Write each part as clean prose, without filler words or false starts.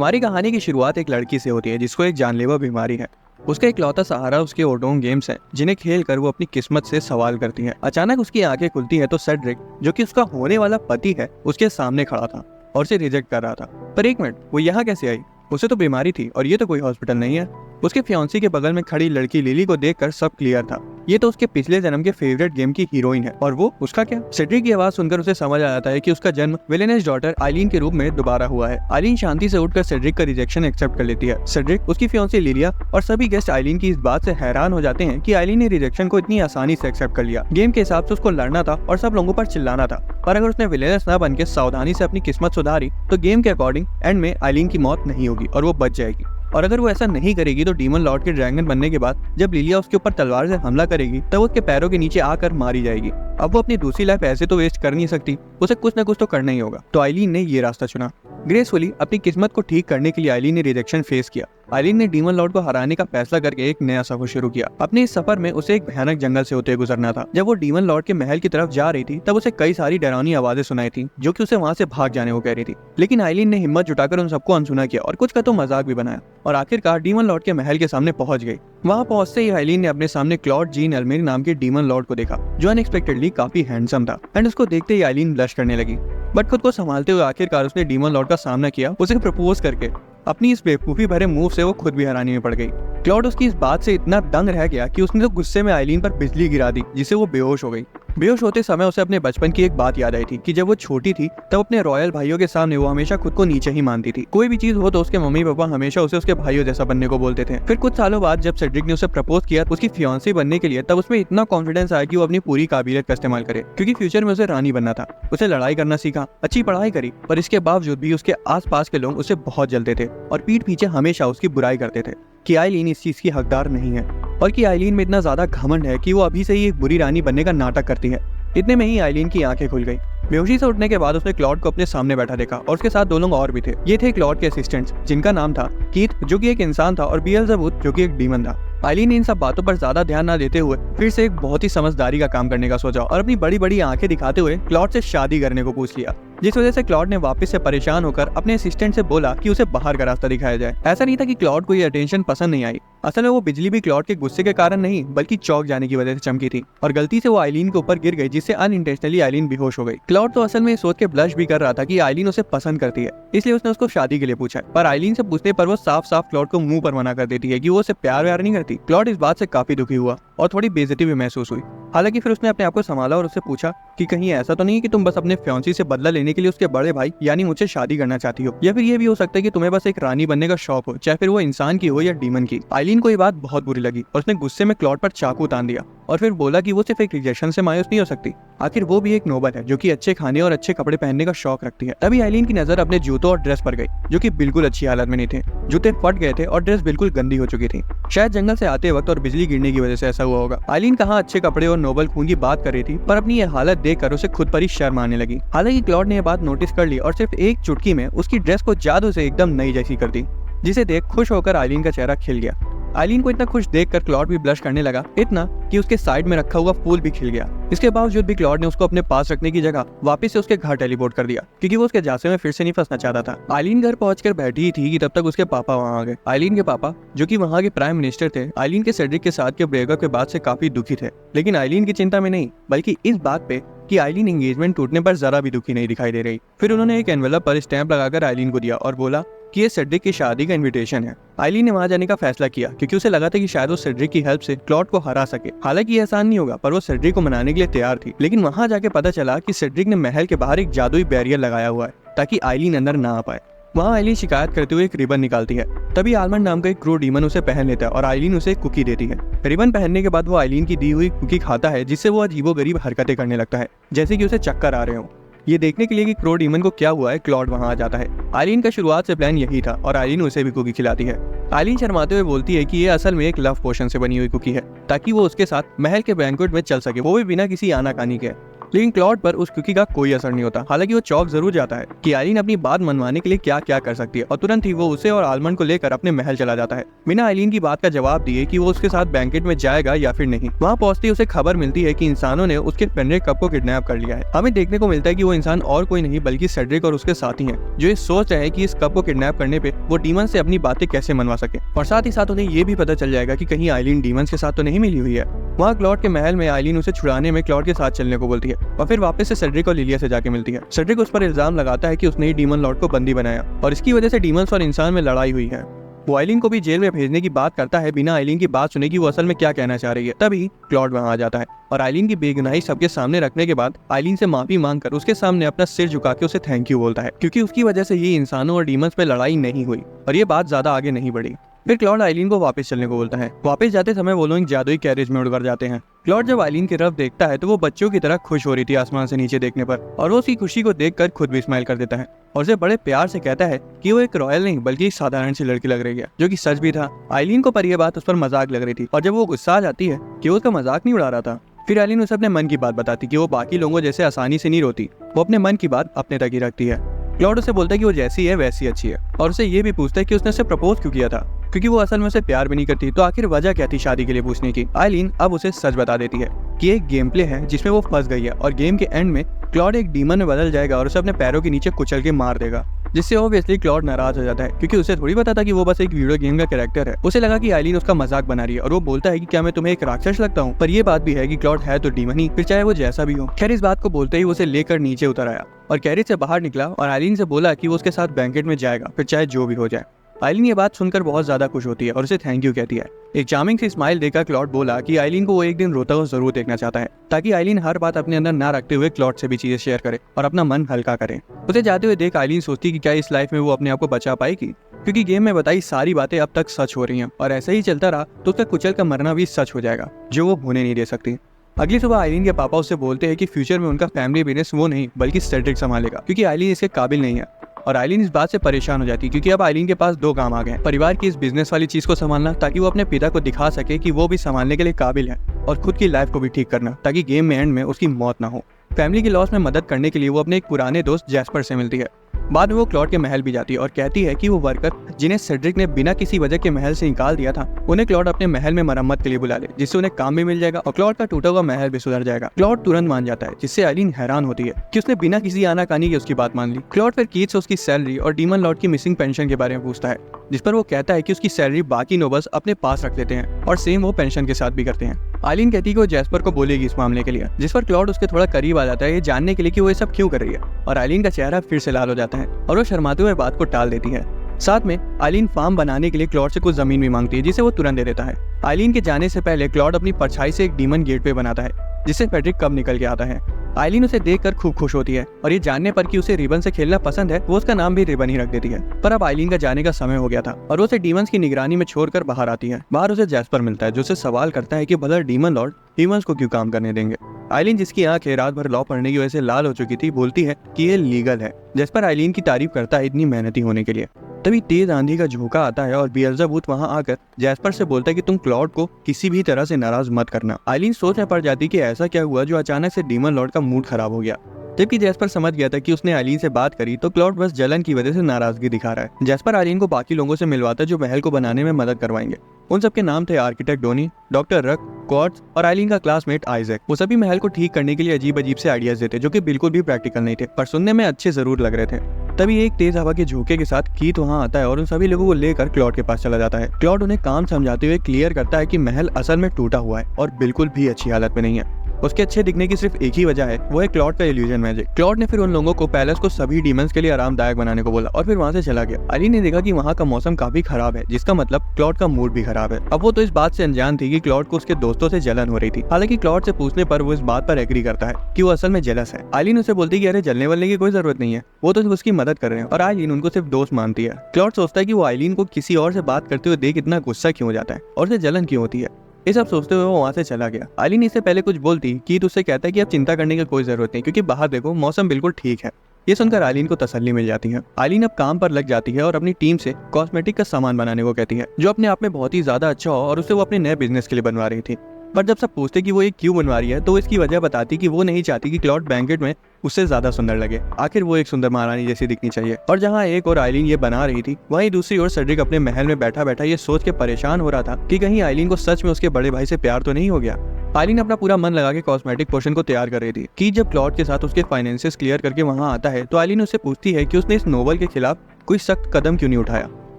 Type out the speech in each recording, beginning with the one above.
हमारी कहानी की शुरुआत एक लड़की से होती है जिसको एक जानलेवा बीमारी है। उसका इकलौता सहारा उसके ओडोन गेम्स हैं, जिन्हें खेल कर वो अपनी किस्मत से सवाल करती है। अचानक उसकी आंखें खुलती है तो सेड्रिक, जो कि उसका होने वाला पति है, उसके सामने खड़ा था और उसे रिजेक्ट कर रहा था। पर एक मिनट, वो यहाँ कैसे आई? उसे तो बीमारी थी और ये तो कोई हॉस्पिटल नहीं है। उसके फियांसी के बगल में खड़ी लड़की लिली को देखकर सब क्लियर था। ये तो उसके पिछले जन्म के फेवरेट गेम की हीरोइन है। और वो उसका क्या? सेड्रिक की आवाज सुनकर उसे समझ आ जाता है कि उसका जन्म विलेनेस डॉटर आइलीन के रूप में दोबारा हुआ है। आइलीन शांति से उठकर सेड्रिक का रिजेक्शन एक्सेप्ट कर लेती है। सेड्रिक, उसकी फियांसी लिलिया और सभी गेस्ट आइलीन की इस बात से हैरान हो जाते हैं कि आइलीन ने रिजेक्शन को इतनी आसानी से एक्सेप्ट कर लिया। गेम के हिसाब से उसको लड़ना था और सब लोगों पर चिल्लाना था, पर अगर उसने विलेनेस न बनकर सावधानी से अपनी किस्मत सुधारी तो गेम के अकॉर्डिंग एंड में आइलीन की मौत नहीं होगी और वो बच जाएगी। और अगर वो ऐसा नहीं करेगी तो डीमन लॉर्ड के ड्रैगन बनने के बाद जब लिलिया उसके ऊपर तलवार से हमला करेगी तब उसके पैरों के नीचे आकर मारी जाएगी। अब वो अपनी दूसरी लाइफ ऐसे तो वेस्ट कर नहीं सकती, उसे कुछ न कुछ तो करना ही होगा। तो आइलीन ने ये रास्ता चुना। ग्रेसफुली अपनी किस्मत को ठीक करने के लिए आइलीन ने रिजेक्शन फेस किया। आइलीन ने डीमन लॉर्ड को हराने का फैसला करके एक नया सफर शुरू किया। अपने इस सफर में उसे एक भयानक जंगल से होते गुजरना था। जब वो डीमन लॉर्ड के महल की तरफ जा रही थी तब उसे कई सारी डरावनी आवाजें सुनाई थी जो कि उसे वहां से भाग जाने को कह रही थी। लेकिन आइलीन ने हिम्मत जुटाकर उन सबको अनसुना किया और कुछ का तो मजाक भी बनाया और आखिरकार डीमन लॉर्ड के महल के सामने पहुंच गई। वहां पहुंचते ही आइलीन ने अपने सामने क्लॉड जीन एल्मेर नाम के डीमन लॉर्ड को देखा, जो अनएक्सपेक्टेडली काफी हैंडसम था। एंड उसको देखते ही आइलीन ब्लश करने लगी, बट खुद को संभालते हुए आखिरकार उसने डीमन लॉर्ड का सामना किया, उसे प्रपोज करके। अपनी इस बेवकूफी भरे मूव से वो खुद भी हैरानी में पड़ गई। क्लॉड उसकी इस बात से इतना दंग रह गया कि उसने तो गुस्से में आइलीन पर बिजली गिरा दी, जिससे वो बेहोश हो गई। बेहोश होते समय उसे अपने बचपन की एक बात याद आई थी कि जब वो छोटी थी तब अपने रॉयल भाइयों के सामने वो हमेशा खुद को नीचे ही मानती थी। कोई भी चीज हो तो उसके मम्मी पापा हमेशा उसे उसके भाइयों जैसा बनने को बोलते थे। फिर कुछ सालों बाद जब सेड्रिक ने उसे प्रपोज किया उसकी फियांसी बनने के लिए, तब उसमें इतना कॉन्फिडेंस आया कि वो अपनी पूरी काबिलियत का इस्तेमाल करे, क्योंकि फ्यूचर में उसे रानी बनना था। उसे लड़ाई करना सीखा, अच्छी पढ़ाई करी, पर इसके बावजूद भी उसके आस पास के लोग उसे बहुत जलते थे और पीठ पीछे हमेशा उसकी बुराई करते थे कि आइलीन इस चीज की हकदार नहीं है और कि आइलीन में इतना ज्यादा घमंड है कि वो अभी से ही एक बुरी रानी बनने का नाटक करती है। इतने में ही आइलीन की आंखें खुल गई। बेहोशी से उठने के बाद उसने क्लॉड को अपने सामने बैठा देखा और उसके साथ दो लोग और भी थे। ये थे क्लॉड के असिस्टेंट्स, जिनका नाम था कीथ, जो कि एक इंसान था, और बिएल्ज़ेबूथ, जो कि एक डीमन था। आइलीन ने इन सब बातों पर ज्यादा ध्यान न देते हुए फिर से एक बहुत ही समझदारी का काम करने का सोचा और अपनी बड़ी बड़ी आंखें दिखाते हुए क्लॉड से शादी करने को पूछ लिया, जिस वजह से क्लॉड ने वापस से परेशान होकर अपने असिस्टेंट से बोला कि उसे बाहर का रास्ता दिखाया जाए। ऐसा नहीं था कि क्लॉड को ये अटेंशन पसंद नहीं आई, असल में वो बिजली भी क्लॉड के गुस्से के कारण नहीं बल्कि चौंक जाने की वजह से चमकी थी और गलती से वो आइलीन के ऊपर गिर गई, जिससे अनइंटेंशनली आइलीन बेहोश हो गई। क्लॉड तो असल में सोच के ब्लश भी कर रहा था कि आइलीन उसे पसंद करती है, इसलिए उसने उसको शादी के लिए पूछा, पर आइलीन से पूछने पर वो साफ साफ क्लॉड को मुंह पर मना कर देती है कि वो उसे प्यार व्यार नहीं करती। क्लॉड इस बात से काफी दुखी हुआ और थोड़ी बेइज्जती भी महसूस हुई। हालांकि फिर उसने अपने आप को संभाला और उससे पूछा कि कहीं ऐसा तो नहीं है कि तुम बस अपने फियांसी से बदला लेने के लिए उसके बड़े भाई यानी मुझसे शादी करना चाहती हो, या फिर ये भी हो सकता है कि तुम्हें बस एक रानी बनने का शौक हो, चाहे फिर वो इंसान की हो या डीमन की। आइलीन को ये बात बहुत बुरी लगी और उसने गुस्से में क्लॉड पर चाकू तान दिया और फिर बोला कि वो सिर्फ एक रिजेक्शन से मायूस नहीं हो सकती, आखिर वो भी एक नोबल है जो कि अच्छे खाने और अच्छे कपड़े पहनने का शौक रखती है। तभी आइलीन की नजर अपने जूतों और ड्रेस पर गई, जो कि बिल्कुल अच्छी हालत में नहीं थे। जूते फट गए थे और ड्रेस बिल्कुल गंदी हो चुकी थी, शायद जंगल से आते वक्त और बिजली गिरने की वजह से ऐसा हुआ होगा। आइलीन कहाँ अच्छे कपड़े और नोबल खून की बात कर रही थी, पर अपनी ये हालत देखकर उसे खुद पर ही शर्म आने लगी। हालांकि क्लॉड ने यह बात नोटिस कर ली और सिर्फ एक चुटकी में उसकी ड्रेस को जादू से एकदम नई जैसी कर दी, जिसे देख खुश होकर आइलीन का चेहरा खिल गया। आइलीन को इतना खुश देखकर क्लॉड भी ब्लश करने लगा, इतना कि उसके साइड में रखा हुआ फूल भी खिल गया। इसके बावजूद भी क्लॉड ने उसको अपने पास रखने की जगह वापस से उसके घर टेलीपोर्ट कर दिया, क्योंकि वो उसके जासे में फिर से नहीं फंसना चाहता था। आइलीन घर पहुंचकर बैठी ही थी कि तब तक उसके पापा वहां आ गए। आइलीन के पापा, जो कि वहां के प्राइम मिनिस्टर थे, आइलीन के सेड्रिक के साथ के ब्रेकअप के बाद से काफी दुखी थे, लेकिन आइलीन की चिंता में नहीं बल्कि इस बात पे कि आइलीन एंगेजमेंट टूटने पर जरा भी दुखी नहीं दिखाई दे रही। फिर उन्होंने एक एनवेलप पर स्टैंप लगाकर आइलीन को दिया और बोला कि ये सेड्रिक की शादी का इनविटेशन है। आइलीन ने वहां जाने का फैसला किया क्योंकि उसे लगा था कि शायद वो सेड्रिक की हेल्प से क्लॉड को हरा सके। हालांकि ये आसान नहीं होगा, पर वो सेड्रिक को मनाने के लिए तैयार थी। लेकिन वहां जाके पता चला कि सेड्रिक ने महल के बाहर एक जादुई बैरियर लगाया हुआ है ताकि आइलीन अंदर ना आ पाए। वहाँ आइलीन शिकायत करते हुए एक रिबन निकालती है, तभी आलमंड नाम का एक क्रू डीमन उसे पहन लेता है और आइलीन उसे एक कुकी देती है। रिबन पहनने के बाद वो आइलीन की दी हुई कुकी खाता है, जिससे वो अजीबोगरीब हरकतें करने लगता है, जैसे कि उसे चक्कर आ रहे हो। ये देखने के लिए कि क्रो डीमन को क्या हुआ है, क्लॉड वहां आ जाता है। आइलीन का शुरुआत से प्लान यही था और आइलीन उसे भी कुकी खिलाती है। आइलीन शर्माते हुए बोलती है कि ये असल में एक लव पोशन से बनी हुई कुकी है, ताकि वो उसके साथ महल के बैंक्वेट में चल सके, वो भी बिना किसी आनाकानी के। लेकिन क्लॉड पर उस कुकी का कोई असर नहीं होता। हालांकि वो चौंक जरूर जाता है कि आइलीन अपनी बात मनवाने के लिए क्या क्या कर सकती है, और तुरंत ही वो उसे और आलमंड को लेकर अपने महल चला जाता है बिना आइलीन की बात का जवाब दिए कि वो उसके साथ बैंकेट में जाएगा या फिर नहीं। वहाँ पहुंचते ही उसे खबर मिलती है कि इंसानों ने उसके फेनरिक कप को किडनैप कर लिया है। हमें देखने को मिलता है कि वो इंसान और कोई नहीं बल्कि सेड्रिक और उसके साथी हैं, जो ये सोच रहे हैं कि इस कप को किडनैप करने पे वो डीमन से अपनी बातें कैसे मनवा सके। और साथ ही साथ उन्हें ये भी पता चल जाएगा कि कहीं आइलीन डीमंस के साथ तो नहीं मिली हुई है। वहाँ क्लॉड के महल में आइलीन उसे छुड़ाने में क्लॉड के साथ चलने को बोलती है और फिर वापस से सेड्रिक और लिलिया से जाके मिलती है। सेड्रिक उस पर इल्जाम लगाता है कि उसने ही डीमन लॉर्ड को बंदी बनाया और इसकी वजह से डीमंस और इंसान में लड़ाई हुई है। वो आइलीन को भी जेल में भेजने की बात करता है बिना आइलीन की बात सुने कि वो असल में क्या कहना चाह रही है। तभी क्लॉड वहाँ आ जाता है और आइलीन की बेगुनाही सबके सामने रखने के बाद आइलीन से माफी मांगकर उसके सामने अपना सिर झुका के उसे थैंक यू बोलता है, क्योंकि उसकी वजह से ही इंसानों और डीमंस में लड़ाई नहीं हुई और ये बात ज्यादा आगे नहीं बढ़ी। फिर क्लॉड आइलीन को वापस चलने को बोलता है। वापस जाते समय वो लोग एक जादुई कैरेज में उड़कर जाते हैं। क्लॉड जब आइलीन की तरफ देखता है तो वो बच्चों की तरह खुश हो रही थी आसमान से नीचे देखने पर, और वो उसकी खुशी को देखकर खुद भी स्माइल कर देता है और उसे बड़े प्यार से कहता है कि वो एक रॉयल नहीं बल्कि एक साधारण सी लड़की लग रही है, जो कि सच भी था। आइलीन को पर यह बात उस पर मजाक लग रही थी और जब वो गुस्सा आ जाती है कि वो उसका मजाक नहीं उड़ा रहा था, फिर आइलीन उसे अपने मन की बात बताती कि वो बाकी लोगों जैसे आसानी से नहीं रोती, वो अपने मन की बात अपने तक ही रखती है। क्लॉड उसे बोलता है कि वो जैसी है वैसी अच्छी है और उसे ये भी पूछता है कि उसने उसे प्रपोज क्यों किया था, क्योंकि वो असल में उसे प्यार भी नहीं करती, तो आखिर वजह क्या थी शादी के लिए पूछने की। आइलीन अब उसे सच बता देती है कि एक गेम प्ले है जिसमें वो फंस गई है और गेम के एंड में क्लॉड एक डीमन में बदल जाएगा और उसे अपने पैरों के नीचे कुचल के मार देगा, जिससे ऑब्वियसली क्लॉड नाराज हो जाता है क्योंकि उसे थोड़ी पता था कि वो बस एक वीडियो गेम का कैरेक्टर है। उसे लगा कि आइलीन उसका मजाक बना रही है और वो बोलता है कि क्या मैं तुम्हें एक राक्षस लगता हूँ, पर ये बात भी है कि क्लॉड है तो डीमन ही, फिर चाहे वो जैसा भी हो। खैर इस बात को बोलते ही उसे लेकर नीचे उतर आया और कैरेज से बाहर निकला और आइलीन से बोला कि वो उसके साथ बैंकेट में जाएगा, फिर चाहे जो भी हो जाए। आइलीन ये बात सुनकर बहुत ज्यादा खुश होती है और उसे थैंक यू कहती है। एक चार्मिंग सी स्माइल देकर क्लॉड बोला कि आइलीन को वो एक दिन रोता हुआ जरूर देखना चाहता है, ताकि आइलीन हर बात अपने अंदर ना रखते हुए क्लॉड से भी चीजें शेयर करे और अपना मन हल्का करे। उसे जाते हुए देख आइलीन सोचती कि क्या इस लाइफ में वो अपने आप को बचा पाएगी, क्योंकि गेम में बताई सारी बातें अब तक सच हो रही हैं और ऐसा ही चलता रहा तो उसका कुचल का मरना भी सच हो जाएगा, जो वो होने नहीं दे सकती। अगली सुबह आइलीन के पापा उससे बोलते हैं कि फ्यूचर में उनका फैमिली बिजनेस वो नहीं बल्कि सेड्रिक संभालेगा, क्योंकि आइलीन इसके काबिल नहीं है। और आइलीन इस बात से परेशान हो जाती है क्योंकि अब आइलीन के पास दो काम आ गए हैं, परिवार की इस बिजनेस वाली चीज को संभालना ताकि वो अपने पिता को दिखा सके कि वो भी संभालने के लिए काबिल है, और खुद की लाइफ को भी ठीक करना ताकि गेम में एंड में उसकी मौत ना हो। फैमिली की लॉस में मदद करने के लिए वो अपने एक पुराने दोस्त जैस्पर से मिलती है। बाद में वो क्लॉड के महल भी जाती है और कहती है कि वो वर्कर जिन्हें सेड्रिक ने बिना किसी वजह के महल से निकाल दिया था, उन्हें क्लॉड अपने महल में मरम्मत के लिए बुला ले, जिससे उन्हें काम भी मिल जाएगा और क्लॉड का टूटा हुआ महल भी सुधर जाएगा। क्लॉड तुरंत मान जाता है, जिससे आइलीन हैरान होती है कि उसने बिना किसी आनाकानी के उसकी बात मान ली। क्लॉड फिर कीट से उसकी सैलरी और डीमन लॉर्ड की मिसिंग पेंशन के बारे में पूछता है, जिस पर वो कहता है कि उसकी सैलरी बाकी नोबल्स अपने पास रख लेते हैं और सेम वो पेंशन के साथ भी करते हैं। आइलीन कहती है कि वो जैस्पर को बोलेगी इस मामले के लिए, जिस पर क्लॉड उसके थोड़ा करीब आ जाता है ये जानने के लिए कि वो ये सब क्यों कर रही है, और आइलीन का चेहरा फिर से लाल हो जाता है और वो शर्माते हुए बात को टाल देती है। साथ में आइलीन फार्म बनाने के लिए क्लॉड से कुछ जमीन भी मांगती है, जिसे वो तुरंत दे देता है। आइलीन के जाने से पहले क्लॉड अपनी परछाई से एक डीमन गेट पे बनाता है, जिससे फेड्रिक कब निकल के आता है। आइलीन उसे देखकर खूब खुश होती है और ये जानने पर कि उसे रिबन से खेलना पसंद है, वो उसका नाम भी रिबन ही रख देती है। पर अब आइलीन का जाने का समय हो गया था और वो उसे डीमंस की निगरानी में छोड़कर बाहर आती है। बाहर उसे जैस्पर मिलता है, जो उसे सवाल करता है कि भला डीमन लॉर्ड डीमंस को क्यों काम करने देंगे। आइलीन, जिसकी आंखें रात भर लॉ पढ़ने की वजह से लाल हो चुकी थी, बोलती है कि ये लीगल है। जैस्पर आइलीन की तारीफ करता है इतनी मेहनती होने के लिए। तभी तेज आंधी का झोंका आता है और बियल्ज़ेबूथ वहां आकर जैस्पर से बोलता है कि तुम क्लॉड को किसी भी तरह से नाराज मत करना। आइलीन सोच में पड़ जाती कि ऐसा क्या हुआ जो अचानक से डीमन लॉर्ड का मूड खराब हो गया। जबकि जैस्पर समझ गया था कि उसने आइलीन से बात करी तो क्लॉड बस जलन की वजह से नाराजगी दिखा रहा है। जैस्पर आइलीन को बाकी लोगों से मिलवाता है जो महल को बनाने में मदद करवाएंगे। उन सबके नाम थे आर्किटेक्ट डोनी, डॉक्टर रक, क्वार्ट्ज और आइलीन का क्लासमेट आइजैक। वो सभी महल को ठीक करने के लिए अजीब अजीब से आइडियाज देते जो कि बिल्कुल भी प्रैक्टिकल नहीं थे, पर सुनने में अच्छे जरूर लग रहे थे। तभी एक तेज हवा के झोंके के साथ कीथ वहां आता है और उन सभी लोगों को लेकर क्लॉड के पास चला जाता है। क्लॉड उन्हें काम समझाते हुए क्लियर करता है कि महल असल में टूटा हुआ है और बिल्कुल भी अच्छी हालत में नहीं है। उसके अच्छे दिखने की सिर्फ एक ही वजह है, वो है क्लॉड का इल्यूजन मैजिक। क्लॉड ने फिर उन लोगों को पैलेस को सभी डीमंस के लिए आरामदायक बनाने को बोला और फिर वहां से चला गया। आइलीन ने देखा कि वहां का मौसम काफी खराब है, जिसका मतलब क्लॉड का मूड भी खराब है। अब वो तो इस बात से अनजान थी कि क्लॉड को उसके दोस्तों से जलन हो रही थी। हालांकि क्लॉड से पूछने पर वो इस बात पर एग्री करता है कि वो असल में जेलस है। आइलीन उसे बोलती है कि अरे जलने वालने की कोई जरूरत नहीं है, वो तो उसकी मदद कर रहे हैं, और आइलीन उनको सिर्फ दोस्त मानती है। क्लॉड सोचता है कि वो आइलीन को किसी और से बात करते हुए देख इतना गुस्सा क्यों हो जाता है और उसे जलन क्यों होती है। ये सब सोचते हुए वो वहां से चला गया। आइलीन इससे पहले कुछ बोलती कीथ उससे कहता है कि अब चिंता करने की कोई जरूरत नहीं, क्योंकि बाहर देखो मौसम बिल्कुल ठीक है। ये सुनकर आइलीन को तसल्ली मिल जाती है। आइलीन अब काम पर लग जाती है और अपनी टीम से कॉस्मेटिक का सामान बनाने को कहती है, जो अपने आप में बहुत ही ज्यादा अच्छा हो और उसे वो अपने नए बिजनेस के लिए बनवा रही थी। पर जब सब पूछते कि वो ये क्यों बनवा रही है तो वो इसकी वजह बताती कि वो नहीं चाहती कि क्लॉड बैंकेट में उससे ज्यादा सुंदर लगे। आखिर वो एक सुंदर महारानी जैसी दिखनी चाहिए। और जहाँ एक और आइलीन ये बना रही थी, वहीं दूसरी ओर सेड्रिक अपने महल में बैठा बैठा ये सोच के परेशान हो रहा था कि कहीं आइलीन को सच में उसके बड़े भाई से प्यार तो नहीं हो गया। आइलीन अपना पूरा मन लगा के कॉस्मेटिक पोशन को तैयार कर रही थी कि जब क्लॉड के साथ उसके फाइनेंसेस क्लियर करके वहाँ आता है तो आइलीन उससे पूछती है कि उसने इस नोबल के खिलाफ कोई सख्त कदम क्यों नहीं उठाया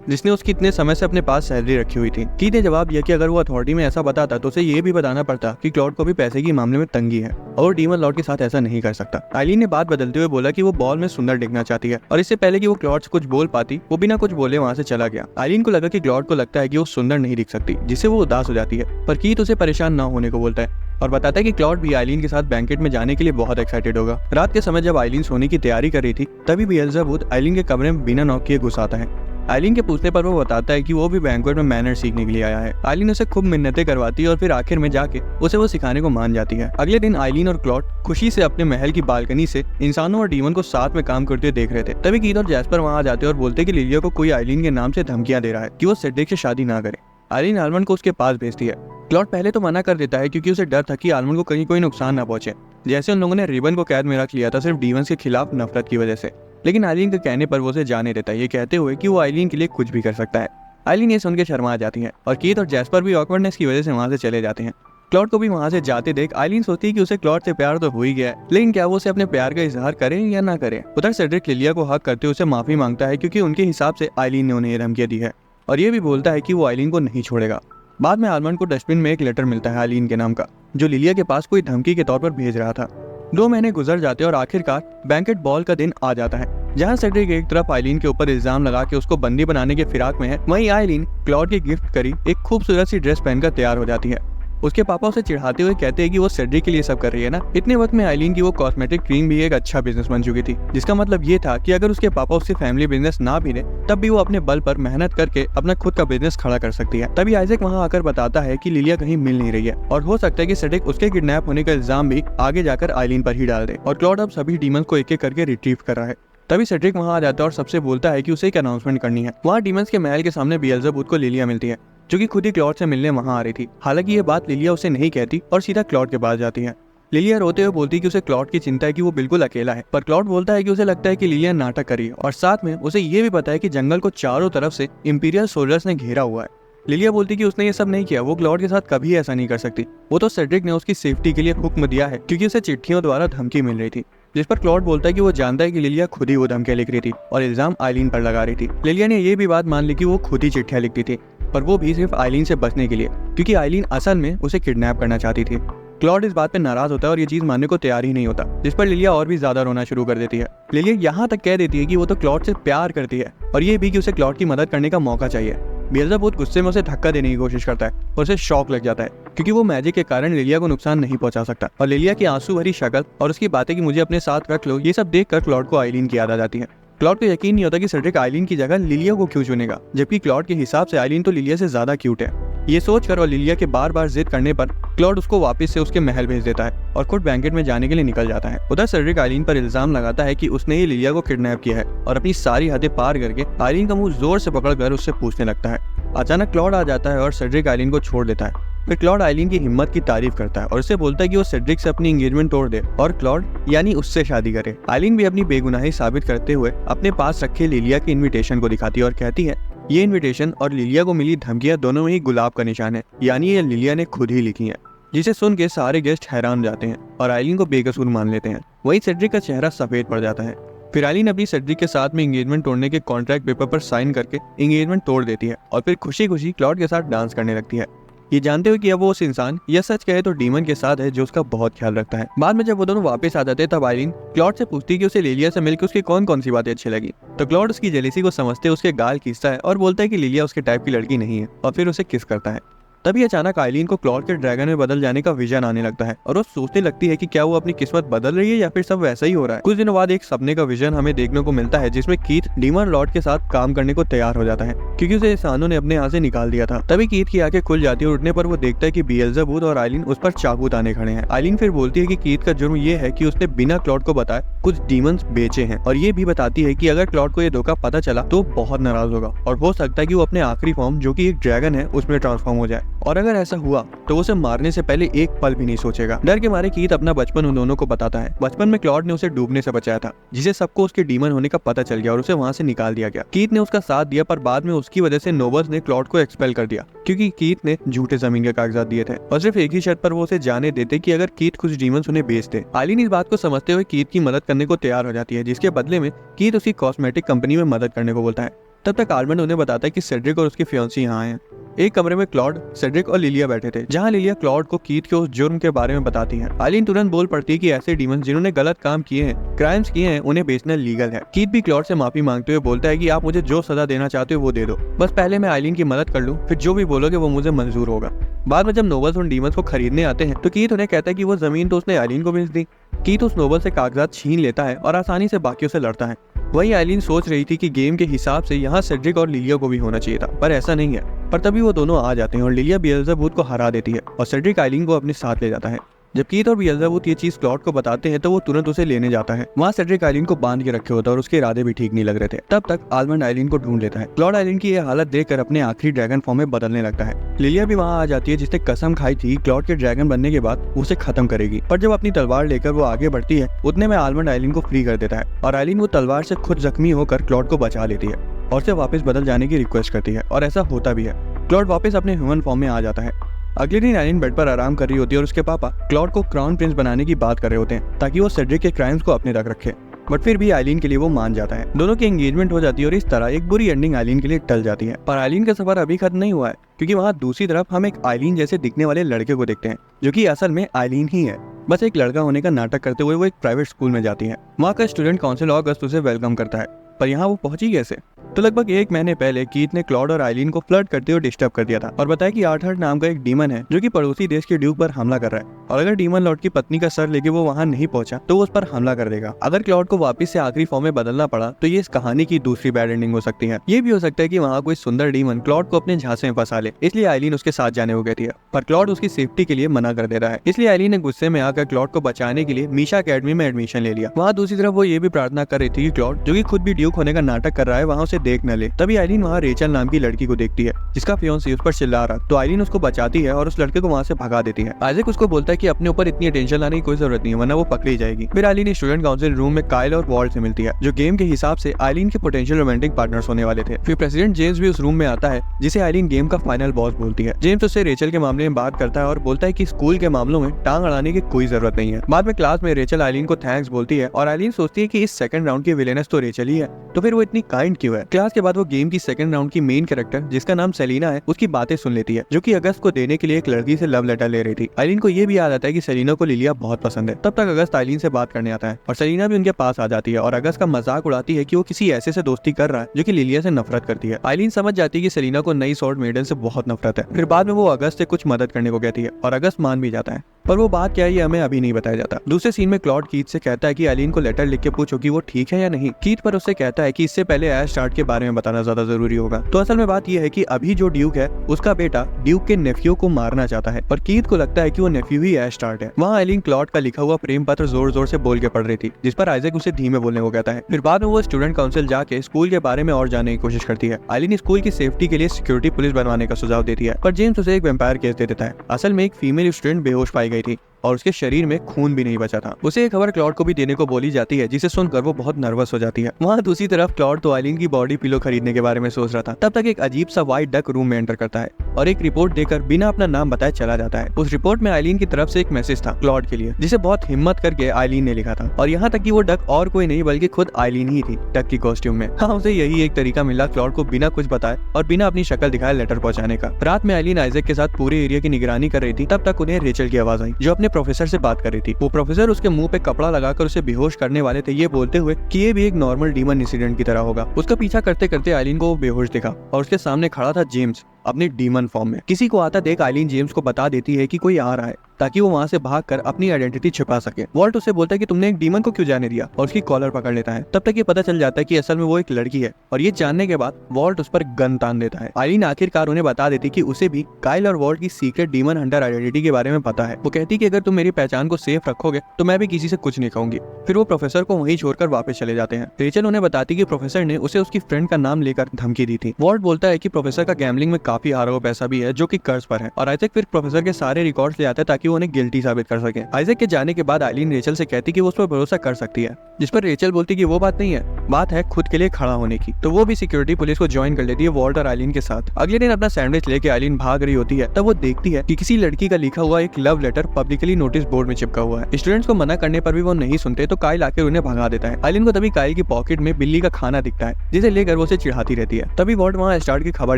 जिसने उसकी इतने समय से अपने पास सैलरी रखी हुई थी। कीथ ने जवाब दिया कि अगर वो अथॉरिटी में ऐसा बताता तो उसे ये भी बताना पड़ता कि क्लॉड को भी पैसे के मामले में तंगी है और डीमन लॉर्ड के साथ ऐसा नहीं कर सकता। आइलीन ने बात बदलते हुए बोला कि वो बॉल में सुंदर दिखना चाहती है और इससे पहले कि वो क्लॉड से कुछ बोल पाती वो बिना कुछ बोले वहाँ से चला गया। आइलीन को लगा कि क्लॉड को लगता है कि वो सुंदर नहीं दिख सकती, जिससे वो उदास हो जाती है, पर कीथ उसे परेशान न होने को बोलता है और बताता है कि क्लॉड भी आइलीन के साथ बैंकेट में जाने के लिए बहुत एक्साइटेड होगा। रात के समय जब आइलीन सोने की तैयारी कर रही थी तभी बेएल्ज़ेबूथ आइलीन के कमरे में बिना नॉक किए घुस आता है। आइलीन के पूछने पर वो बताता है कि वो भी बैंक्वेट में मैनर सीखने के लिए आया है। आइलीन उसे खूब मिन्नतें करवाती है और फिर आखिर में जाके उसे वो सिखाने को मान जाती है। अगले दिन आइलीन और क्लॉड खुशी से अपने महल की बालकनी से इंसानों और डीमन को साथ में काम करते देख रहे थे। तभी कीथ और जैस्पर वहाँ आ जाते और बोलते कि लिलिया को कोई आइलीन के नाम से धमकियां दे रहा है कि वो सेड्रिक से शादी ना करे। आइलीन आलमंड को उसके पास भेजती है। क्लॉड पहले तो मना कर देता है क्योंकि उसे डर था कि आलमंड को कहीं कोई नुकसान ना पहुंचे, जैसे उन लोगों ने रिबन को कैद में रख लिया था सिर्फ डीमन के खिलाफ नफरत की वजह से। लेकिन आइलीन के कहने पर वो उसे जाने देता है, ये कहते हुए कि वो आइलीन के लिए कुछ भी कर सकता है। आइलीन ये सुन के शर्मा जाती है और कीथ और जैस्पर भी ऑकवर्डनेस की वजह से वहाँ से चले जाते हैं। क्लॉड को भी वहाँ से जाते देख आइलीन सोचती है कि उसे क्लॉड से प्यार तो हो ही गया है, लेकिन क्या वो उसे अपने प्यार का इजहार करे या ना करे। उधर सेड्रिक लिलिया को हक करते उसे माफी मांगता है क्योंकि उनके हिसाब से आइलीन ने उन्हें ये धमकियां दी है और ये भी बोलता है कि वो आइलीन को नहीं छोड़ेगा। बाद में आलमंड को डस्टबिन में एक लेटर मिलता है आइलीन के नाम का, जो लिलिया के पास कोई धमकी के तौर पर भेज रहा था। 2 महीने गुजर जाते और आखिरकार बैंकेट बॉल का दिन आ जाता है, जहां सेड्रिक एक तरफ आइलीन के ऊपर इल्जाम लगा के उसको बंदी बनाने के फिराक में है, वहीं आइलीन क्लॉड की गिफ्ट करी एक खूबसूरत सी ड्रेस पहनकर तैयार हो जाती है। उसके पापा उसे चिढ़ाते हुए कहते हैं कि वो सेड्रिक के लिए सब कर रही है ना। इतने वक्त में आइलीन की वो कॉस्मेटिक क्रीम भी एक अच्छा बिजनेस बन चुकी थी, जिसका मतलब ये था कि अगर उसके पापा उससे फैमिली बिजनेस ना भी दे तब भी वो अपने बल पर मेहनत करके अपना खुद का बिजनेस खड़ा कर सकती है। तभी आइजैक वहाँ आकर बताता है कि लिलिया कहीं मिल नहीं रही है और हो सकता है कि सेड्रिक उसके किडनैप होने का इल्जाम भी आगे जाकर आइलीन पर ही डाल दे और क्लॉड अब सभी डीमंस को एक एक करके रिट्रीव कर रहा है। तभी सेड्रिक वहाँ आ जाता है और सबसे बोलता है कि उसे एक अनाउंसमेंट करनी है। वहाँ डीमंस के महल के सामने बेएल्ज़ेबूथ को लिलिया मिलती है, जो कि खुद ही क्लॉड से मिलने वहाँ आ रही थी। हालांकि ये बात लिलिया उसे नहीं कहती और सीधा क्लॉड के पास जाती है। लिलिया रोते हुए बोलती है कि उसे क्लॉड की चिंता है कि वो बिल्कुल अकेला है, पर क्लॉड बोलता है कि उसे लगता है कि लिलिया नाटक करी और साथ में उसे ये भी पता है कि जंगल को चारों तरफ से इंपीरियल सोल्जर्स ने घेरा हुआ है। लिलिया बोलती कि उसने ये सब नहीं किया, वो क्लॉड के साथ कभी ऐसा नहीं कर सकती। वो तो सेड्रिक ने उसकी सेफ्टी के लिए हुक्म दिया है क्योंकि उसे चिट्ठियों द्वारा धमकी मिल रही थी, जिस पर क्लॉड बोलता है कि वो जानता है कि लिलिया खुद ही वो धमकियां लिख रही थी और इल्जाम आइलीन पर लगा रही थी। लिलिया ने ये भी बात मान ली कि वो खुद ही चिट्ठियां लिखती थी, पर वो भी सिर्फ आइलीन से बचने के लिए, क्योंकि आइलीन असल में उसे किडनैप करना चाहती थी। क्लॉड इस बात पे नाराज होता है और ये चीज मानने को तैयार ही नहीं होता, जिस पर लिलिया और भी ज्यादा रोना शुरू कर देती है। लिलिया यहाँ तक कह देती है कि वो तो क्लॉड से प्यार करती है और ये भी कि उसे क्लॉड की मदद करने का मौका चाहिए। बेएल्ज़ेबूथ गुस्से में उसे धक्का देने की कोशिश करता है और उसे शॉक लग जाता है क्योंकि वो मैजिक के कारण लिलिया को नुकसान नहीं पहुंचा सकता। और लिलिया की आंसू भरी शक्ल और उसकी बातें कि मुझे अपने साथ रख लो, ये सब देखकर क्लॉड को आइलीन की याद आ जाती है। क्लॉड को यकीन नहीं होता कि सेड्रिक आइलीन की जगह लिलिया को क्यों चुनेगा, जबकि क्लॉड के हिसाब से आइलीन तो लिलिया से ज्यादा क्यूट है। ये सोचकर और लिलिया के बार बार जिद करने पर क्लॉड उसको वापस से उसके महल भेज देता है और खुद बैंकेट में जाने के लिए निकल जाता है। उधर सेड्रिक आइलीन पर इल्जाम लगाता है कि उसने ही लिलिया को किडनैप किया है और अपनी सारी हदें पार करके आइलीन का मुंह जोर से पकड़कर उससे पूछने लगता है। अचानक क्लॉड आ जाता है और सेड्रिक आइलीन को छोड़ देता है। फिर क्लॉड आइलीन की हिम्मत की तारीफ करता है और उसे बोलता है कि वो सेड्रिक से अपनी एंगेजमेंट तोड़ दे और क्लॉड यानी उससे शादी करे। आइलीन भी अपनी बेगुनाही साबित करते हुए अपने पास रखे लिलिया के इन्विटेशन को दिखाती है और कहती है ये इन्विटेशन और लिलिया को मिली धमकियां दोनों में ही गुलाब का निशान है, यानी ये लिलिया ने खुद ही लिखी है। जिसे सुन के सारे गेस्ट हैरान जाते हैं और आइलीन को बेकसूर मान लेते हैं। वहीं सेड्रिक का चेहरा सफेद पड़ जाता है। फिर आइलीन अपनी सेड्रिक के साथ में एंगेजमेंट तोड़ने के कॉन्ट्रैक्ट पेपर पर साइन करके एंगेजमेंट तोड़ देती है और फिर खुशी खुशी क्लॉड के साथ डांस करने लगती है, ये जानते हुए कि अब वो उस इंसान या सच कहे तो डीमन के साथ है जो उसका बहुत ख्याल रखता है। बाद में जब वो दोनों वापस आ जाते हैं तब आइलीन क्लॉड से पूछती है कि उसे लिलिया से मिलकर उसकी कौन कौन सी बातें अच्छी लगी, तो क्लॉड उसकी जेलेसी को समझते उसके गाल खींचता है और बोलता है कि लिलिया उसके टाइप की लड़की नहीं है और फिर उसे किस करता है। तभी अचानक आइलीन को क्लॉड के ड्रैगन में बदल जाने का विजन आने लगता है और वो सोचने लगती है कि क्या वो अपनी किस्मत बदल रही है या फिर सब वैसा ही हो रहा है। कुछ दिनों बाद एक सपने का विजन हमें देखने को मिलता है जिसमें कीथ डीमन लॉर्ड के साथ काम करने को तैयार हो जाता है क्योंकि उसे इंसानों ने अपने यहाँ से निकाल दिया था। तभी कीथ की आंखें खुल जाती है और उठने पर वो देखता है कि बिएल्ज़ेबूथ और आइलीन उस पर चाकू ताने खड़े हैं। आइलीन फिर बोलती है कि कीथ का जुर्म ये है कि उसने बिना क्लॉड को बताए कुछ डीमंस बेचे हैं, और ये भी बताती है कि अगर क्लॉड को ये धोखा पता चला तो बहुत नाराज होगा और हो सकता है कि वो अपने आखिरी फॉर्म जो कि एक ड्रैगन है उसमें ट्रांसफॉर्म हो जाए, और अगर ऐसा हुआ तो उसे मारने से पहले एक पल भी नहीं सोचेगा। डर के मारे कीथ अपना बचपन उन दोनों को बताता है। बचपन में क्लॉड ने उसे डूबने से बचाया था, जिसे सबको उसके डीमन होने का पता चल गया और उसे वहां से निकाल दिया गया। कीथ ने उसका साथ दिया, पर बाद में उसकी वजह से नोबल्स ने क्लॉड को एक्सपेल कर दिया क्योंकि कीथ ने झूठे जमीन के कागजात दिए थे और सिर्फ एक ही शर्त पर वो उसे जाने देते कि अगर कीथ कुछ डीमंस उन्हें बेच दे। आइलीन इस बात को समझते हुए कीथ की मदद करने को तैयार हो जाती है, जिसके बदले में कीथ उसकी कॉस्मेटिक कंपनी में मदद करने को बोलता है। तब तक आलमंड उन्हें बताता है कि सेड्रिक और उसकी फियांसी यहाँ हैं। एक कमरे में क्लॉड, सेड्रिक और लिलिया बैठे थे, जहाँ लिलिया क्लॉड को कीथ के उस जुर्म के बारे में बताती है। आइलीन तुरंत बोल पड़ती है कि ऐसे डीमंस जिन्होंने गलत काम किए हैं, क्राइम्स किए हैं, उन्हें बेचना लीगल है। कीथ भी क्लॉड से माफी मांगते हुए बोलता है कि आप मुझे जो सजा देना चाहते हो वो दे दो, बस पहले मैं आइलीन की मदद कर लूँ, फिर जो भी बोलोगे वो मुझे मंजूर होगा। बाद में जब नोबल्स उन डीमंस को खरीदने आते हैं तो कीथ उन्हें कहता है कि वो जमीन तो उसने आइलीन को बेच दी। कीथ उस नोबल से कागजात छीन लेता है और आसानी से बाकियों से लड़ता है। वही आइलीन सोच रही थी कि गेम के हिसाब से यहाँ सेड्रिक और लिलिया को भी होना चाहिए था, पर ऐसा नहीं है। पर तभी वो दोनों आ जाते हैं और लिलिया बिएल्ज़ेबूथ को हरा देती है और सेड्रिक आइलीन को अपने साथ ले जाता है। जब कीथ और बिएल्ज़ेबूथ ये चीज क्लॉड को बताते हैं तो वो तुरंत उसे लेने जाता है। वहाँ सेड्रिक आइलीन को बांध के रखे होता है और उसके इरादे भी ठीक नहीं लग रहे थे। तब तक आलमंड आइलीन को ढूंढ लेता है। क्लॉड आइलीन की यह हालत देखकर अपने आखिरी ड्रैगन फॉर्म में बदलने लगता है। लिलिया भी वहाँ आ जाती है, जिसने कसम खाई थी क्लॉड के ड्रैगन बनने के बाद उसे खत्म करेगी। पर जब अपनी तलवार लेकर वो आगे बढ़ती है, उतने में आलमंड आइलीन को फ्री कर देता है और आइलीन वो तलवार से खुद जख्मी होकर क्लॉड को बचा लेती है और उसे वापस बदल जाने की रिक्वेस्ट करती है, और ऐसा होता भी है। क्लॉड वापस अपने ह्यूमन फॉर्म में आ जाता है। अगले दिन आइलीन बेड पर आराम कर रही होती है और उसके पापा क्लॉड को क्राउन प्रिंस बनाने की बात कर रहे होते हैं ताकि वो सेड्रिक के क्राइम्स को अपने तक रखे, बट फिर भी आइलीन के लिए वो मान जाता है। दोनों की एंगेजमेंट हो जाती है और इस तरह एक बुरी एंडिंग आइलीन के लिए टल जाती है। पर आइलीन का सफर अभी खत्म नहीं हुआ है, क्योंकि वहाँ दूसरी तरफ हम एक आइलीन जैसे दिखने वाले लड़के को देखते हैं, जो कि असल में आइलीन ही है। बस एक लड़का होने का नाटक करते हुए वो एक प्राइवेट स्कूल में जाती है। वहाँ का स्टूडेंट काउंसिल ऑगस्ट उसे वेलकम करता है, पर यहाँ वो पहुंची कैसे? तो लगभग एक महीने पहले कीथ ने क्लॉड और आइलीन को फ्लर्ट करते हुए डिस्टर्ब कर दिया था और बताया कि आर्थर नाम का एक डीमन है जो कि पड़ोसी देश के ड्यूक पर हमला कर रहा है, और अगर डीमन लॉर्ड की पत्नी का सर लेके वो वहाँ नहीं पहुंचा तो वो उस पर हमला कर देगा। अगर क्लॉड को वापस से आखिरी फॉर्म में बदलना पड़ा तो ये इस कहानी की दूसरी बैड एंडिंग हो सकती है। ये भी हो सकता है कि वहाँ कोई सुंदर डीमन क्लॉड को अपने झांसे में फंसा ले, इसलिए आइलीन उसके साथ जाने को कहती है, पर क्लॉड उसकी सेफ्टी के लिए मना कर देता है। इसलिए आइलीन ने गुस्से में आकर क्लॉड को बचाने के लिए मीशा अकेडमी में एडमिशन ले लिया। वहाँ दूसरी तरफ वो ये भी प्रार्थना कर रही थी कि क्लॉड, जो कि खुद भी ड्यूक होने का नाटक कर रहा है, वहाँ उसे देख न ले। तभी आइलीन वहाँ रेचल नाम की लड़की को देखती है जिसका फियांसी उस पर चिल्ला रहा, तो आइलीन उसको बचाती है और उस लड़के को वहाँ से भगा देती है। आइजैक उसको बोलता है कि अपने ऊपर इतनी टेंशन लाने की कोई जरूरत नहीं है, वरना वो पकड़ी जाएगी। फिर आइलीन स्टूडेंट काउंसिल रूम में काइल और वॉल्ट से मिलती है, जो गेम के हिसाब से आइलीन के पोटेंशियल रोमांटिक पार्टनर्स होने वाले थे। फिर प्रेसिडेंट जेम्स भी उस रूम में आता है, जिसे आइलीन गेम का फाइनल बॉस बोलती है। जेम्स उससे रेचल के मामले में बात करता है और बोलता है कि स्कूल के मामलों में टांग अड़ाने की कोई जरूरत नहीं है। बाद में क्लास में रेचल आइलीन को थैंक्स बोलती है और आइलीन सोचती है कि इस सेकंड राउंड की विलेनस तो रेचल ही है, तो फिर वो इतनी काइंड क्यों है। क्लास के बाद वो गेम की सेकंड राउंड की मेन कैरेक्टर, जिसका नाम सेलिना है, उसकी बातें सुन लेती है, जो कि अगस्त को देने के लिए एक लड़की से लव लेटर ले रही थी। आइलीन को ये भी याद आता है कि सेलिना को लिलिया बहुत पसंद है। तब तक अगस्त आइलीन से बात करने आता है और सेलिना भी उनके पास आ जाती है और अगस्त का मजाक उड़ाती है कि वो किसी ऐसे से दोस्ती कर रहा है जो कि लिलिया से नफरत करती है। आइलीन समझ जाती है कि सेलिना को नई स्वॉर्ड मेडन से बहुत नफरत है। फिर बाद में वो अगस्त से कुछ मदद करने को कहती है और अगस्त मान भी जाता है, पर वो बात क्या है ये हमें अभी नहीं बताया जाता। दूसरे सीन में क्लॉड कीथ से कहता है कि आइलीन को लेटर लिख के पूछो कि वो ठीक है या नहीं। कीथ पर उससे कहता है कि इससे पहले एशटार्ट के बारे में बताना ज्यादा जरूरी होगा। तो असल में बात यह है कि अभी जो ड्यूक है उसका बेटा ड्यूक के नेफ्यू को मारना चाहता है, पर कीथ को लगता है कि वो नेफ्यू ही एशटार्ट है। वहाँ आइलीन क्लॉड का लिखा हुआ प्रेम पत्र जोर जोर से बोल के पढ़ रही थी, जिस पर आइजैक उसे धीमे बोलने को कहता है। फिर बाद में वो स्टूडेंट काउंसिल जाके स्कूल के बारे में और जानने की कोशिश करती है। आइलीन स्कूल की सेफ्टी के लिए सिक्योरिटी पुलिस बनवाने का सुझाव देती है, पर जेम्स उसे एक वैम्पायर केस दे देता है। असल में एक फीमेल स्टूडेंट बेहोश पाई गई थी और उसके शरीर में खून भी नहीं बचा था। उसे एक खबर क्लॉड को भी देने को बोली जाती है, जिसे सुनकर वो बहुत नर्वस हो जाती है। वहाँ दूसरी तरफ क्लॉड तो आइलीन की बॉडी पिलो खरीदने के बारे में सोच रहा था। तब तक एक अजीब सा व्हाइट डक रूम में एंटर करता है और एक रिपोर्ट देकर बिना अपना नाम बताए चला जाता है। उस रिपोर्ट में आइलीन की तरफ से एक मैसेज था क्लॉड के लिए, जिसे बहुत हिम्मत करके आइलीन ने लिखा था, और यहाँ तक कि वो डक और कोई नहीं बल्कि खुद आइलीन ही थी, डक की कॉस्ट्यूम में। हाँ, उसे यही एक तरीका मिला क्लॉड को बिना कुछ बताए और बिना अपनी शक्ल दिखाए लेटर पहुंचाने का। रात में आइलीन आइजैक के साथ पूरे एरिया की निगरानी कर रही थी। तब तक उन्हें रेचल की आवाज आई, जो अपने प्रोफेसर से बात कर रही थी। वो प्रोफेसर उसके मुंह पे कपड़ा लगाकर उसे बेहोश करने वाले थे, ये बोलते हुए कि ये भी एक नॉर्मल डीमन इंसिडेंट की तरह होगा। उसका पीछा करते करते आइलीन को वो बेहोश दिखा और उसके सामने खड़ा था जेम्स अपने डीमन फॉर्म में। किसी को आता देख आइलीन जेम्स को बता देती है कि कोई आ रहा है, ताकि वो वहाँ से भागकर अपनी आइडेंटिटी छिपा सके। वॉल्ट उसे बोलता है कि तुमने एक डीमन को क्यों जाने दिया और उसकी कॉलर पकड़ लेता है। तब तक ये पता चल जाता है कि असल में वो एक लड़की है और ये जानने के बाद वॉल्ट उस पर गन तान देता है। आइलीन आखिरकार उन्हें बता देती कि उसे भी काइल और वॉल्ट की सीक्रेट डीमन हंटर आइडेंटिटी के बारे में पता है। वो कहती कि अगर तुम मेरी पहचान को सेफ रखोगे तो मैं भी किसी से कुछ नहीं कहूंगी। फिर वो प्रोफेसर को वहीं छोड़कर वापस चले जाते हैं। रेचल उन्हें बताती कि प्रोफेसर ने उसे उसकी फ्रेंड का नाम लेकर धमकी दी थी। वॉल्ट बोलता है कि प्रोफेसर का गैम्बलिंग में काफी हारा हुआ पैसा भी है जो कि कर्ज पर है और आइजैक फिर प्रोफेसर के सारे रिकॉर्ड्स ले आता है ताकि वो उन्हें गिल्टी साबित कर सके। आइजैक के जाने के बाद आइलीन रेचल से कहती कि वो उस पर भरोसा कर सकती है, जिस पर रेचल बोलती कि वो बात नहीं है, बात है खुद के लिए खड़ा होने की। तो वो भी सिक्योरिटी पुलिस को ज्वाइन कर लेती है वॉल्ट और आइलीन के साथ। अगले दिन अपना सैंडविच लेके आइलीन भाग रही होती है, तब वो देखती है कि किसी लड़की का लिखा हुआ एक love letter publicly notice board में चिपका हुआ है। स्टूडेंट्स को मना करने पर भी वो नहीं सुनते तो काइल आकर उन्हें भगा देता है। आइलीन को तभी काइल की पॉकेट में बिल्ली का खाना दिखता है जिसे लेकर वो उसे चिढ़ाती रहती है। तभी वॉल्ट वहाँ स्टार्ट की खबर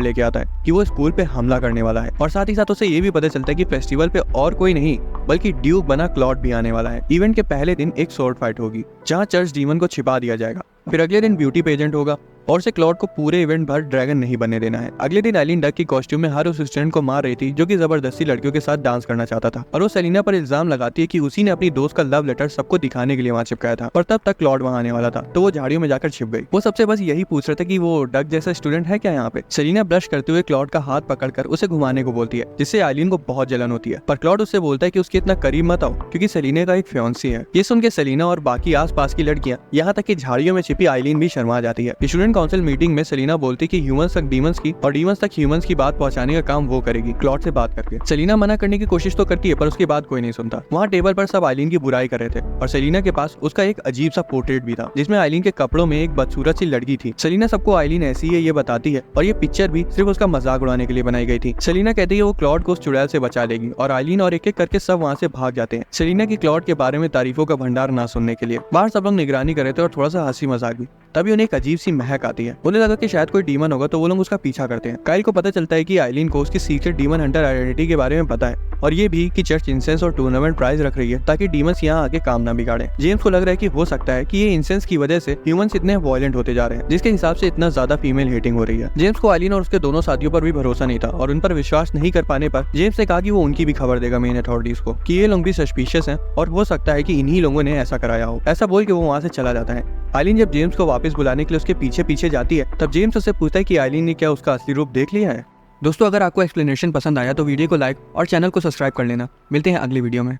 लेके आता है कि वो स्कूल पे हमला करने वाला है और साथ ही साथ उसे ये भी पता चलता है कि फेस्टिवल पे और कोई नहीं बल्कि ड्यूक बना क्लॉड भी आने वाला है। इवेंट के पहले दिन एक स्वॉर्ड फाइट होगी जहाँ चर्च डीमन को छिपा दिया जाएगा। फिर अगले दिन ब्यूटी पेजेंट होगा और उसे क्लॉड को पूरे इवेंट भर ड्रैगन नहीं बनने देना है। अगले दिन आइलीन डक की कॉस्ट्यूम में हर उस स्टूडेंट को मार रही थी जो कि जबरदस्ती लड़कियों के साथ डांस करना चाहता था और वो सेलिना पर इल्जाम लगाती है कि उसी ने अपनी दोस्त का लव लेटर सबको दिखाने के लिए वहाँ चिपकाया था। पर तब तक क्लॉड वहाँ आने वाला था तो वो झाड़ियों में जाकर छिप गई। वो सबसे बस यही पूछ रहा था कि वो डक जैसा स्टूडेंट है क्या यहाँ पे। सेलिना ब्रश करते हुए क्लॉड का हाथ पकड़कर उसे घुमाने को बोलती है जिससे आइलीन को बहुत जलन होती है, पर क्लॉड उससे बोलता है कि उसके इतना करीब मत आओ क्योंकि सेलिना का एक फियांसी है। ये सुन के सेलिना और बाकी आस पास की लड़कियां यहाँ तक कि झाड़ियों में छिपी आइलीन भी शर्मा जाती है। स्टूडेंट काउंसिल मीटिंग में सेलिना बोलती कि ह्यूमंस तक डीमंस की और डीमंस तक ह्यूमंस की बात पहुंचाने का काम वो करेगी क्लॉड से बात करके। सेलिना मना करने की कोशिश तो करती है पर उसकी बात कोई नहीं सुनता। वहाँ टेबल पर सब आइलीन की बुराई कर रहे थे और सेलिना के पास उसका एक अजीब सा पोर्ट्रेट भी था जिसमें आइलीन के कपड़ों में एक बदसूरत सी लड़की थी। सेलिना सबको आइलीन ऐसी है ये बताती है और ये पिक्चर भी सिर्फ उसका मजाक उड़ाने के लिए बनाई गई थी। सेलिना कहती है वो क्लॉड को उस चुड़ैल से बचा लेगी और आइलीन और एक एक करके सब वहाँ से भाग जाते हैं सेलिना की क्लॉड के बारे में तारीफों का भंडार ना सुनने के लिए। बाहर सब लोग निगरानी कर रहे थे और थोड़ा सा हंसी मजाक भी। तभी उन्हें एक अजीब सी महक आती है। उन्हें लगा कि शायद कोई डीमन होगा तो वो लोग उसका पीछा करते हैं। काइल को पता चलता है कि आइलीन को उसकी सीक्रेट डीमन हंटर आइडेंटिटी के बारे में पता है और ये भी कि चर्च इंसेंस और टूर्नामेंट प्राइज रख रही है ताकि डीमंस यहाँ आके काम ना बिगाड़े। जेम्स को लग रहा है कि हो सकता है कि ये इंसेंस की वजह से ह्यूमंस इतने वायलेंट होते जा रहे हैं जिसके हिसाब से इतना ज्यादा फीमेल हेटिंग हो रही है। जेम्स को आइलीन और उसके दोनों साथियों पर भी भरोसा नहीं था और उन पर विश्वास नहीं कर पाने पर जेम्स ने कहा कि वो उनकी भी खबर देगा मेन अथॉरिटीज को कि ये लोग भी सस्पिशियस हैं और हो सकता है कि इन्हीं लोगों ने ऐसा कराया हो। ऐसा बोल के वो वहाँ से चला जाता है। आइलीन जब जेम्स को वापस बुलाने के लिए उसके पीछे पीछे जाती है तब जेम्स उससे पूछता है कि आइलीन ने क्या उसका असली रूप देख लिया है। दोस्तों अगर आपको एक्सप्लेनेशन पसंद आया तो वीडियो को लाइक और चैनल को सब्सक्राइब कर लेना। मिलते हैं अगली वीडियो में।